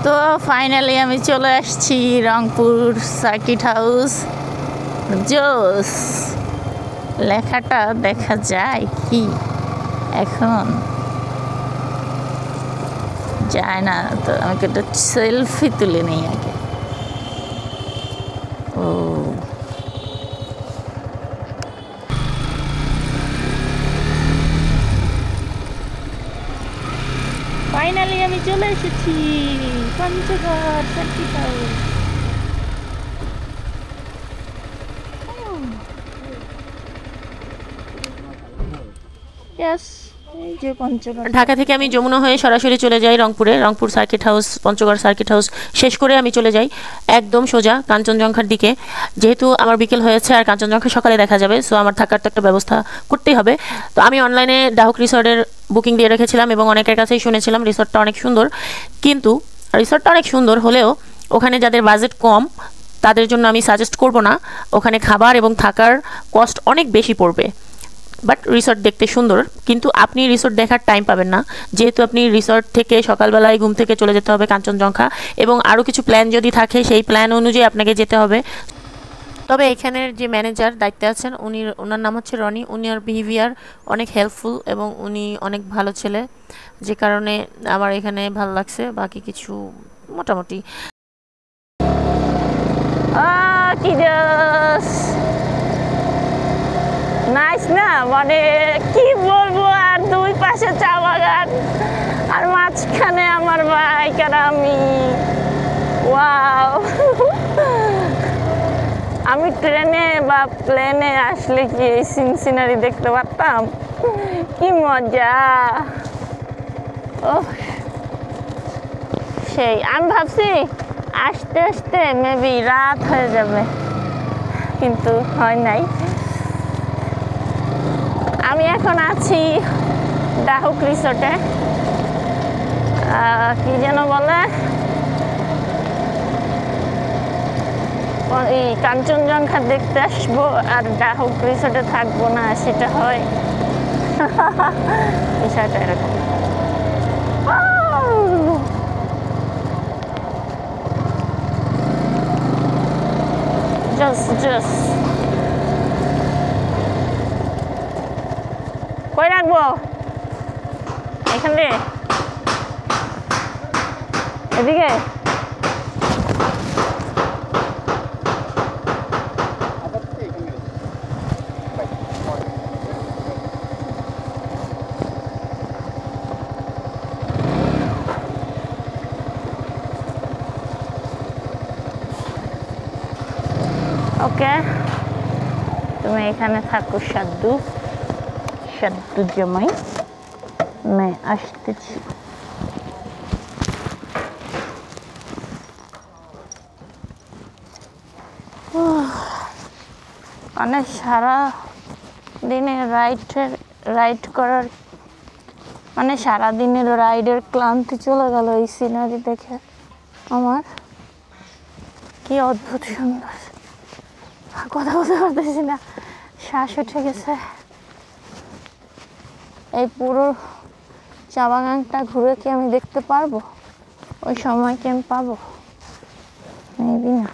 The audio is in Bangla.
তো ফাইনালি আমি চলে আসছি রংপুর সার্কিট হাউস। জোস লেখাটা দেখা যায় কি এখন? যায় না তো, আমাকে একটা সেলফি তুলে নেই আগে। ও ফাইনালি আমি চলে এসেছি পঞ্চগড় সার্কিট হাউস। ঢাকা থেকে আমি যমুনা হয়ে সরাসরি চলে যাই Rangpur circuit house, Panchagarh circuit house শেষ করে আমি চলে যাই একদম সোজা কাঞ্চনজঙ্ঘার দিকে। যেহেতু আমার বিকেল হয়েছে আর কাঞ্চনজঙ্ঘা সকালে দেখা যাবে, সো আমার থাকার তো একটা ব্যবস্থা করতেই হবে। তো আমি অনলাইনে ডাহুক রিসর্টের বুকিং দিয়ে রেখেছিলাম এবং অনেকের কাছেই শুনেছিলাম রিসর্টটা অনেক সুন্দর। কিন্তু রিসর্টটা অনেক সুন্দর হলেও ওখানে যাদের বাজেট কম তাদের জন্য আমি সাজেস্ট করব না। ওখানে খাবার এবং থাকার কস্ট অনেক বেশি পড়বে। বাট রিসর্ট দেখতে সুন্দর, কিন্তু আপনি রিসর্ট দেখার টাইম পাবেন না, যেহেতু আপনি রিসর্ট থেকে সকালবেলায় ঘুম থেকে চলে যেতে হবে কাঞ্চনজঙ্ঘা, এবং আরও কিছু প্ল্যান যদি থাকে সেই প্ল্যান অনুযায়ী আপনাকে যেতে হবে। তবে এখানের যে ম্যানেজার দায়িত্বে আছেন ওনার নাম হচ্ছে রনি। উনার বিহেভিয়ার অনেক হেল্পফুল এবং উনি অনেক ভালো ছেলে, যে কারণে আমার এখানে ভালো লাগছে। বাকি কিছু মোটামুটি নাইস না, মানে কি বলবো, আর দুই পাশে চা বাগান আর মাঝখানে আমার বাইক আর আমি। ওয়াও, আমি ট্রেনে বা প্লেনে আসলে কি এই সিনারি দেখতে পারতাম? কি মজা! ও সেই, আমি ভাবছি আস্তে আস্তে মেবি রাত হয়ে যাবে, কিন্তু হয় নাই। আমি এখন আছি ডাহুক রিসোর্টে, কি যেন বলে, এই কাঞ্চনজঙ্ঘা দেখতে আসবো আর ডাহুক রিসোর্টে থাকবো না, সেটা হয়। বিষয়টা এরকম। জাস্ট কই রাখবো? এখানে, এদিকে। ওকে, তুমি এখানে থাকো সাদ্দু জামাই, मैं আসতেছি। মানে সারা দিনে রাইড করার, মানে সারাদিনের রাইডের ক্লান্তি চলে গেল এই সিনারি দেখে আমার। কি অদ্ভুত সুন্দর, কথা বলতে পারতেছি না, শ্বাস উঠে গেছে। এই পুরো চা বাগানটা ঘুরে কি আমি দেখতে পারবো? ওই সময় কি আমি পাবো? মেবি না।